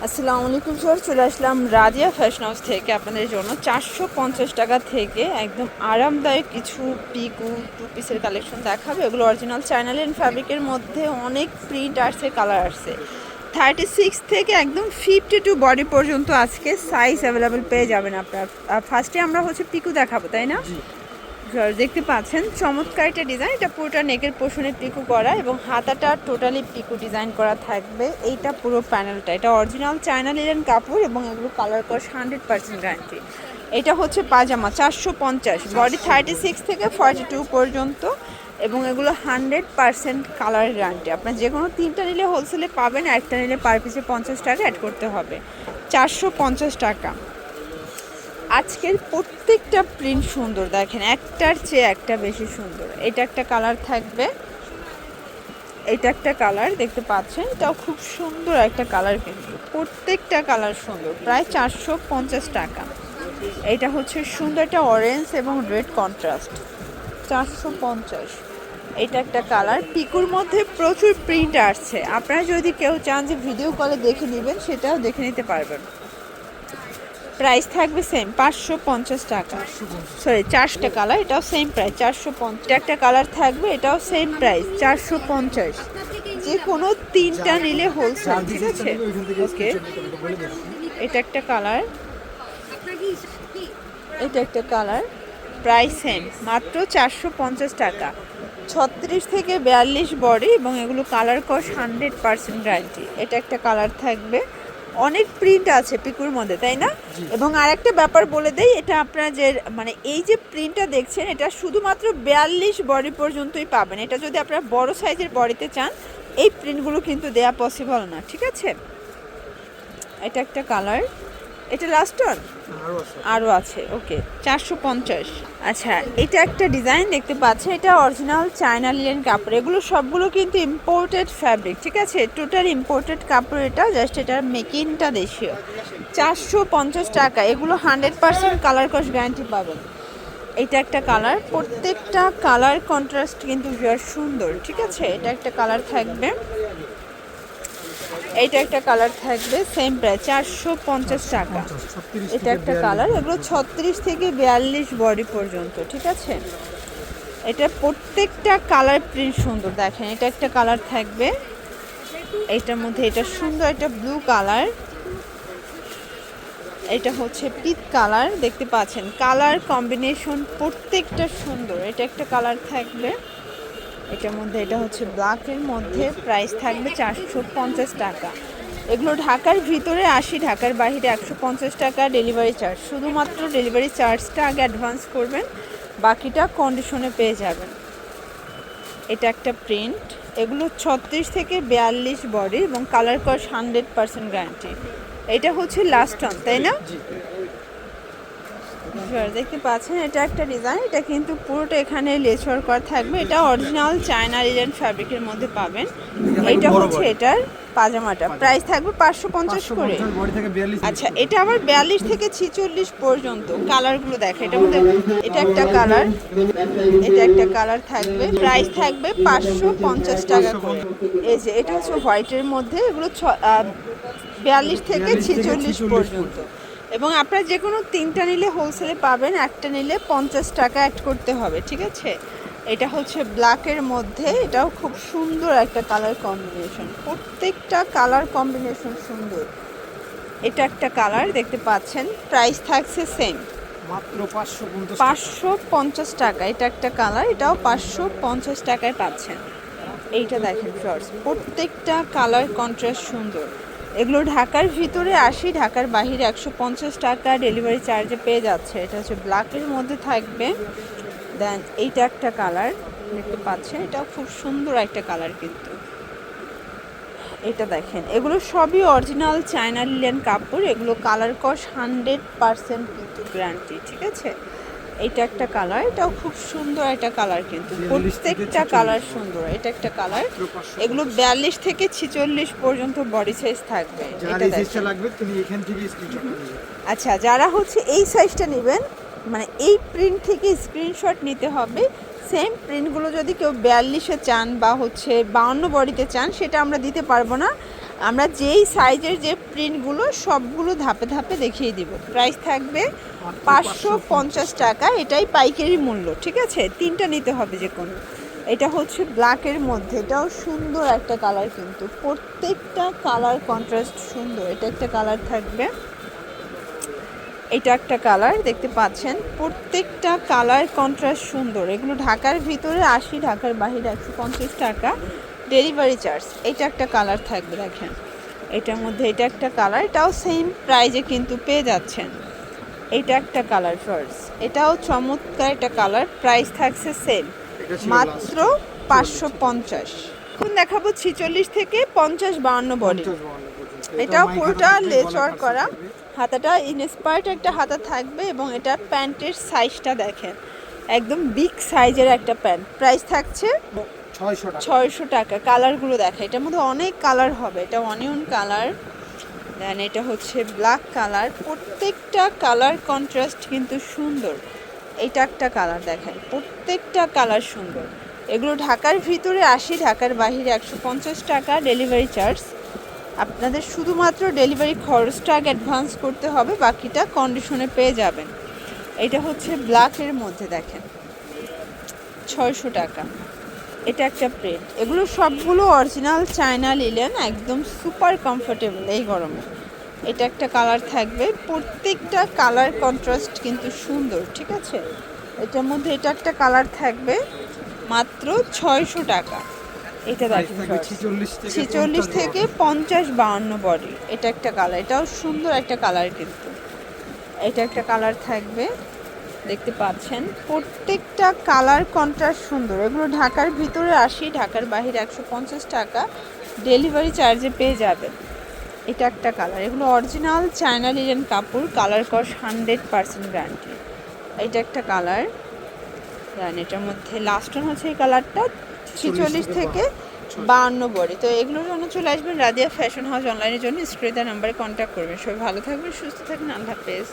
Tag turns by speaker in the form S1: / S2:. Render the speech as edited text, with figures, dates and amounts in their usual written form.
S1: আসসালামু আলাইকুম স্যার, চলে আসলাম রাজিয়া ফ্যাশন হাউস থেকে আপনাদের জন্য 450 টাকা থেকে একদম আরামদায়ক কিছু পিকু টু পিসের কালেকশন দেখাবে। এগুলো অরিজিনাল চাইনালিয়ান ফ্যাব্রিকের মধ্যে অনেক প্রিন্ট আসছে, কালার আসছে। 36 থেকে একদম 52 বডি পর্যন্ত আজকে সাইজ অ্যাভেলেবেল পেয়ে যাবেন আপনার। ফার্স্টে আমরা পিকু দেখাবো, তাই না? দেখতে পাচ্ছেন চমৎকার একটা ডিজাইন। এটা পুরোটা নেকের পোর্শনে পিকু করা এবং হাতাটা টোটালি পিকু ডিজাইন করা থাকবে। এইটা পুরো প্যানেলটা, এটা অরিজিনাল চায়না লিনেন কাপড় এবং এগুলো কালার কস 100% গ্যারান্টি। এটা হচ্ছে পাজামা 450, বডি 36 থেকে 42 পর্যন্ত এবং এগুলো 100% কালার গ্যারান্টি। আপনার যে কোনো তিনটা নিলে হোলসেলে পাবেন, একটা নিলে পার পিসে 50 টাকা অ্যাড করতে হবে। 450 টাকা। আজকের প্রত্যেকটা প্রিন্ট সুন্দর, দেখেন একটার চেয়ে একটা বেশি সুন্দর। এটা একটা কালার থাকবে, এটা একটা কালার দেখতে পাচ্ছেন, এটাও খুব সুন্দর একটা কালার, কিন্তু প্রত্যেকটা কালার সুন্দর। প্রায় 450 টাকা। এটা হচ্ছে সুন্দর একটা অরেঞ্জ এবং রেড কন্ট্রাস্ট, 450। এটা একটা কালার। পিকুর মধ্যে প্রচুর প্রিন্ট আসছে, আপনারা যদি কেউ চান যে ভিডিও কলে দেখে নেবেন সেটাও দেখে নিতে পারবেন। প্রাইস থাকবে সেম 550 টাকা। সরি, 4টা কালার, এটাও সেম প্রাইস 450। একটা কালার থাকবে, এটাও সেম প্রাইস 450। যে কোনো তিনটা নিলে হোলসেল, ঠিক আছে? ওকে, এটা একটা কালার, এটা একটা কালার, প্রাইস সেম মাত্র 450 টাকা। 36 থেকে 42 বডি এবং এগুলো কালার কস 100% গ্যারান্টি। এটা একটা কালার থাকবে। অনেক প্রিন্ট আছে পিকুর মধ্যে, তাই না? এবং আরেকটা ব্যাপার বলে দেই, এটা আপনারা যে এই যে প্রিন্টটা দেখছেন, এটা শুধুমাত্র 42 বডি পর্যন্তই পাবেন। এটা যদি আপনারা বড় সাইজের বডিতে চান, এই প্রিন্টগুলো কিন্তু দেয়া পসিবল না, ঠিক আছে? এটা একটা কালার, এটা লাস্ট ওয়ান, আরও আছে। ওকে, 450। আচ্ছা, এটা একটা ডিজাইন দেখতে পাচ্ছেন, এটা অরিজিনাল চায়না লিনেন কাপড়। এগুলো সবগুলো কিন্তু ইম্পোর্টেড ফ্যাব্রিক, ঠিক আছে? টোটাল ইম্পোর্টেড কাপড়। এটা জাস্ট এটার মেকিংটা দেশীয়। 450 টাকা। এগুলো 100% কালার কস গ্যারান্টি পাবেন। এটা একটা কালার, প্রত্যেকটা কালার কন্ট্রাস্ট কিন্তু বেশ সুন্দর, ঠিক আছে? এটা একটা কালার থাকবে, এইটা একটা কালার থাকবে, সেম প্রাইস 450 টাকা। এটা একটা কালার, এগুলো 36 থেকে 42 বডি পর্যন্ত, ঠিক আছে? এটা প্রত্যেকটা কালার প্রিন্ট সুন্দর, দেখেন এটা একটা কালার থাকবে। এইটার মধ্যে এটা সুন্দর একটা ব্লু কালার, এটা হচ্ছে পিচ কালার, দেখতে পাচ্ছেন কালার কম্বিনেশন প্রত্যেকটা সুন্দর। এটা একটা কালার থাকবে, এটার মধ্যে এটা হচ্ছে ব্ল্যাকের মধ্যে। প্রাইস থাকবে 450 টাকা। এগুলো ঢাকার ভিতরে 80, ঢাকার বাইরে 150 টাকা ডেলিভারি চার্জ। শুধুমাত্র ডেলিভারি চার্জটা আগে অ্যাডভান্স করবেন, বাকিটা কন্ডিশনে পেয়ে যাবেন। এটা একটা প্রিন্ট, এগুলো 36 থেকে 42 বডি এবং কালার কস 100% গ্যারান্টি। এটা হচ্ছে লাস্ট অন, তাই না? দেখতে পাচ্ছেন এটা একটা ডিজাইন, এটা কিন্তু পুরোটা এখানে লেস ওয়ার্ক করা থাকবে। এটা অরিজিনাল চায়না লিনেন ফ্যাব্রিকের মধ্যে পাবেন। এটা হচ্ছে এটার পাজামাটা, প্রাইস থাকবে 550 করে। আচ্ছা, এটা আবার 42 থেকে 46 পর্যন্ত। কালারগুলো দেখে, এটার মধ্যে এটা একটা কালার, এটা একটা কালার থাকবে, প্রাইস থাকবে 550 টাকা করে। এই যে এটা হচ্ছে হোয়াইটের মধ্যে, এগুলো 42 থেকে 46 পর্যন্ত এবং আপনারা যে কোনো তিনটা নিলে হোলসেলে পাবেন, একটা নিলে 50 টাকা অ্যাড করতে হবে, ঠিক আছে? এটা হচ্ছে ব্ল্যাকের মধ্যে, এটাও খুব সুন্দর একটা কালার কম্বিনেশন, প্রত্যেকটা কালার কম্বিনেশন সুন্দর। এটা একটা কালার দেখতে পাচ্ছেন, প্রাইস থাকছে সেম
S2: মাত্র
S1: 550 টাকা। এটা একটা কালার, এটাও 550 টাকায় পাচ্ছেন। এইটা দেখেন ফ্রেন্ডস, প্রত্যেকটা কালার কন্ট্রাস্ট সুন্দর। এগুলো ঢাকার ভিতরে 80, ঢাকার বাইরে 150 টাকা ডেলিভারি চার্জে পেয়ে যাচ্ছে। এটা হচ্ছে ব্ল্যাকের মধ্যে থাকবে। দেন এইটা একটা কালার দেখতে পাচ্ছেন, এটাও খুব সুন্দর একটা কালার কিন্তু। এটা দেখেন, এগুলো সবই অরিজিনাল চায়না লিনেন কাপড়। এগুলো কালার কস 100% কিন্তু গ্যারান্টি, ঠিক আছে? এটা একটা কালার, এটাও খুব সুন্দর একটা কালার কিন্তু প্রত্যেকটা কালার সুন্দর। এটা একটা কালার, এগুলো 42 থেকে 46 পর্যন্ত বডি সাইজ থাকবে। এটা দেখেন। আচ্ছা, যারা হচ্ছে এই সাইজটা নেবেন, এই প্রিন্ট থেকে স্ক্রিনশট নিতে হবে। সেম প্রিন্টগুলো যদি কেউ 42-এ চান বা হচ্ছে 52 বডিতে চান, সেটা আমরা দিতে পারবো না। আমরা যেই সাইজের যে প্রিন্টগুলো সবগুলো ধাপে ধাপে দেখিয়ে দিব। প্রাইস থাকবে 550 টাকা, এটাই পাইকারি মূল্য, ঠিক আছে? তিনটা নিতে হবে যে কোনো। এটা হচ্ছে ব্ল্যাকের মধ্যে, এটাও সুন্দর একটা কালার, কিন্তু প্রত্যেকটা কালার কন্ট্রাস্ট সুন্দর। এটা একটা কালার থাকবে, এটা একটা কালার দেখতে পাচ্ছেন, প্রত্যেকটা কালার কন্ট্রাস্ট সুন্দর। এগুলো ঢাকার ভিতরে 80, ঢাকার বাইরে 150 টাকা ডেলিভারি চার্জ। এটা একটা কালার থাকবে, দেখেন এটার মধ্যে এটা একটা কালার, এটাও সেম প্রাইজে কিন্তু পেয়ে যাচ্ছেন। এটা একটা কালার ফার্স্ট, এটাও চমৎকার একটা কালার, প্রাইস থাকছে সেম মাত্র 550। এখন দেখাবো 46 থেকে 50-52 বডি। এটাও পুরোটা লেচার করা, হাতাটা ইনস্পায়ার্ড একটা হাতা থাকবে এবং এটা প্যান্টের সাইজটা দেখেন একদম বিগ সাইজের একটা প্যান্ট। প্রাইস থাকছে 600 টাকা। কালারগুলো দেখে, এটার মধ্যে অনেক কালার হবে। এটা অনিয়ন কালার, দেন এটা হচ্ছে ব্ল্যাক কালার, প্রত্যেকটা কালার কন্ট্রাস্ট কিন্তু সুন্দর। এটা একটা কালার দেখেন, প্রত্যেকটা কালার সুন্দর। এগুলো ঢাকার ভিতরে 80, ঢাকার বাইরে 150 টাকা ডেলিভারি চার্জ। আপনাদের শুধুমাত্র ডেলিভারি খরচটা আগে অ্যাডভান্স করতে হবে, বাকিটা কন্ডিশনে পেয়ে যাবেন। এটা হচ্ছে ব্ল্যাকের মধ্যে দেখেন 600 টাকা। এটা একটা প্রিন্ট, এগুলো সবগুলো অরিজিনাল চায়না লিলেন, একদম সুপার কমফোর্টেবল এই গরমে। এটা একটা কালার থাকবে, প্রত্যেকটা কালার কন্ট্রাস্ট কিন্তু সুন্দর, ঠিক আছে? এটার মধ্যে এটা একটা কালার থাকবে মাত্র 600 টাকা। এটা দেখেন 46 থেকে 50-52 বডি। এটা একটা কালার, এটাও সুন্দর একটা কালার কিন্তু। এটা একটা কালার থাকবে, দেখতে পাচ্ছেন প্রত্যেকটা কালার কন্ট্রাস্ট সুন্দর। এগুলো ঢাকার ভিতরে 80, ঢাকার বাইরে 150 টাকা ডেলিভারি চার্জে পেয়ে যাবেন। এটা একটা কালার, এগুলো অরিজিনাল চায়না লিলেন কাপড়, কালার কস 100% গ্যারান্টি। এটা একটা কালার, দেন এটার মধ্যে লাস্ট ওয়ান হচ্ছে এই কালারটা 46 থেকে 52 বডি। তো এগুলোর জন্য চলে আসবেন রাদিয়া ফ্যাশন হাউস অনলাইনের জন্য, স্ক্রিনে নাম্বারে কন্ট্যাক্ট করবেন। সবাই ভালো থাকবেন, সুস্থ থাকবেন, আল্লাহ হাফেজ।